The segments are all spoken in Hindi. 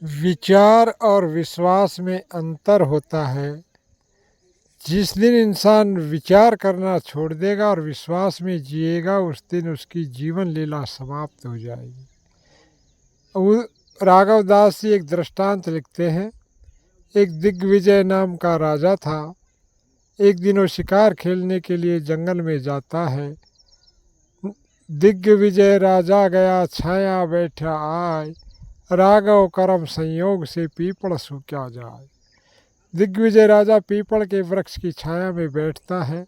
विचार और विश्वास में अंतर होता है। जिस दिन इंसान विचार करना छोड़ देगा और विश्वास में जिएगा, उस दिन उसकी जीवन लीला समाप्त हो जाएगी। राघव दास जी एक दृष्टांत लिखते हैं। एक दिग्विजय नाम का राजा था। एक दिन वो शिकार खेलने के लिए जंगल में जाता है। दिग्विजय राजा गया, छाया बैठा आय, राघव करम संयोग से पीपल सूख्या जाए। दिग्विजय राजा पीपल के वृक्ष की छाया में बैठता है।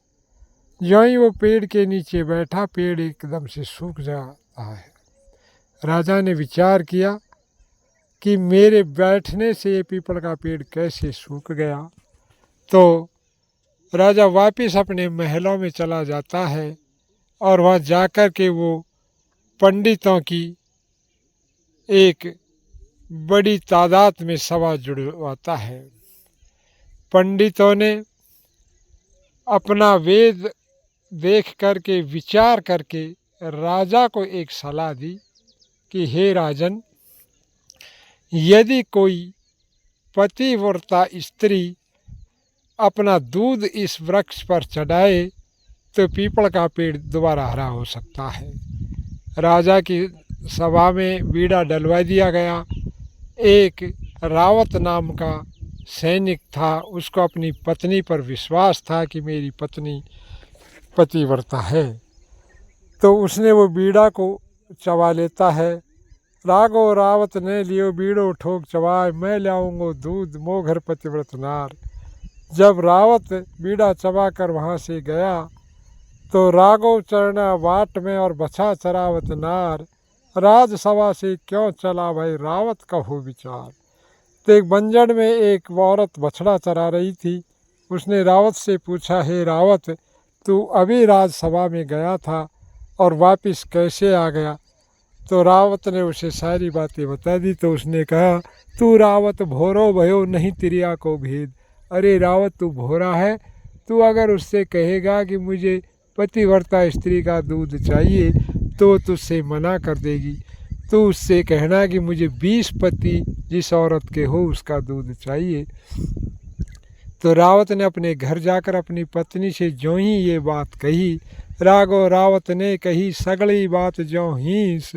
ज्यों ही वो पेड़ के नीचे बैठा, पेड़ एकदम से सूख जाता है। राजा ने विचार किया कि मेरे बैठने से ये पीपल का पेड़ कैसे सूख गया। तो राजा वापस अपने महलों में चला जाता है और वहाँ जाकर के वो पंडितों की एक बड़ी तादाद में सभा जुड़वाता है। पंडितों ने अपना वेद देख करके, विचार करके राजा को एक सलाह दी कि हे राजन, यदि कोई पतिव्रता स्त्री अपना दूध इस वृक्ष पर चढ़ाए तो पीपल का पेड़ दोबारा हरा हो सकता है। राजा की सभा में बीड़ा डलवा दिया गया। एक रावत नाम का सैनिक था, उसको अपनी पत्नी पर विश्वास था कि मेरी पत्नी पतिव्रता है, तो उसने वो बीड़ा को चबा लेता है। राघव रावत ने लियो बीड़ो ठोक चबाए, मैं लाऊंगो दूध मो घर पतिव्रत नार। जब रावत बीड़ा चबा कर वहाँ से गया तो राघव चरना बाट में और बछा चरावत नार, राजसभा से क्यों चला भाई रावत का हो विचार। तो एक बंजड़ में एक औरत बछड़ा चरा रही थी। उसने रावत से पूछा, हे रावत, तू अभी राजसभा में गया था और वापस कैसे आ गया। तो रावत ने उसे सारी बातें बता दी। तो उसने कहा, तू रावत भोरो भयो नहीं तिरिया को भेद। अरे रावत, तू भोरा है। तू अगर उससे कहेगा कि मुझे पतिव्रता स्त्री का दूध चाहिए तो तुझसे मना कर देगी। तो उससे कहना कि मुझे 20 पति जिस औरत के हो उसका दूध चाहिए। तो रावत ने अपने घर जाकर अपनी पत्नी से ज्यों ही ये बात कही, राघव रावत ने कही सगली बात ज्यों हीस,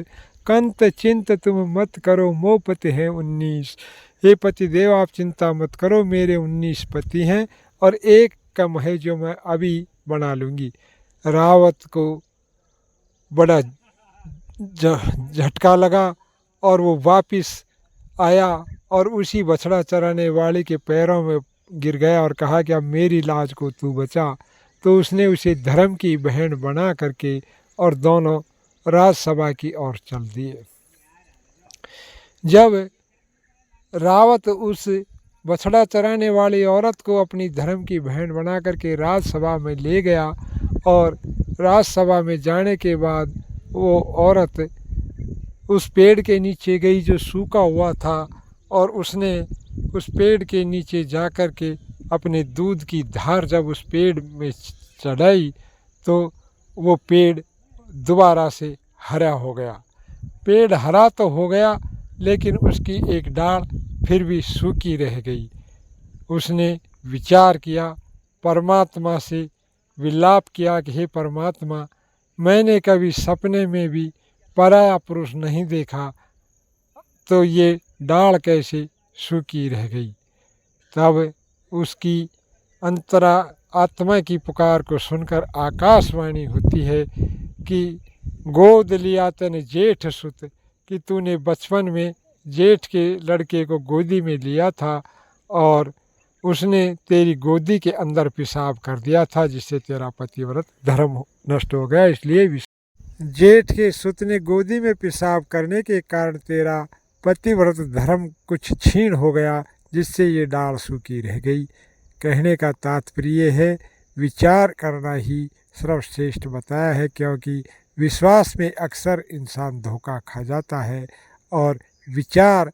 कंत चिंत तुम मत करो मो पति हैं 19। हे पति देव, आप चिंता मत करो, मेरे 19 पति हैं और एक कम है जो मैं अभी बना लूँगी। रावत को बड़ा झटका लगा और वो वापस आया और उसी बछड़ा चराने वाले के पैरों में गिर गया और कहा कि अब मेरी लाज को तू बचा। तो उसने उसे धर्म की बहन बना करके और दोनों राजसभा की ओर चल दिए। जब रावत उस बछड़ा चराने वाली औरत को अपनी धर्म की बहन बना करके राजसभा में ले गया और राजसभा में जाने के बाद वो औरत उस पेड़ के नीचे गई जो सूखा हुआ था और उसने उस पेड़ के नीचे जा कर के अपने दूध की धार जब उस पेड़ में चढ़ाई तो वो पेड़ दोबारा से हरा हो गया। पेड़ हरा तो हो गया लेकिन उसकी एक डाल फिर भी सूखी रह गई। उसने विचार किया, परमात्मा से विलाप किया कि हे परमात्मा, मैंने कभी सपने में भी पराया पुरुष नहीं देखा, तो ये डाल कैसे सूखी रह गई। तब उसकी अंतरा आत्मा की पुकार को सुनकर आकाशवाणी होती है कि गोद लिया तने जेठ सुत, कि तूने बचपन में जेठ के लड़के को गोदी में लिया था और उसने तेरी गोदी के अंदर पेशाब कर दिया था, जिससे तेरा पतिव्रत धर्म नष्ट हो गया। इसलिए जेठ के सुत ने गोदी में पेशाब करने के कारण तेरा पतिव्रत धर्म कुछ छीन हो गया, जिससे ये डाल सूखी रह गई। कहने का तात्पर्य है विचार करना ही सर्वश्रेष्ठ बताया है, क्योंकि विश्वास में अक्सर इंसान धोखा खा जाता है और विचार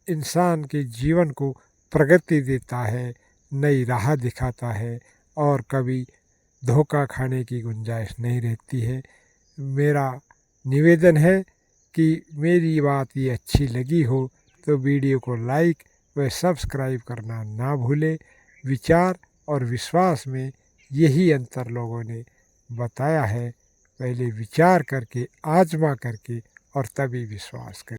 इंसान के जीवन को प्रगति देता है, नई राह दिखाता है और कभी धोखा खाने की गुंजाइश नहीं रहती है। मेरा निवेदन है कि मेरी बात ये अच्छी लगी हो तो वीडियो को लाइक व सब्सक्राइब करना ना भूलें। विचार और विश्वास में यही अंतर लोगों ने बताया है। पहले विचार करके, आजमा करके और तभी विश्वास करें।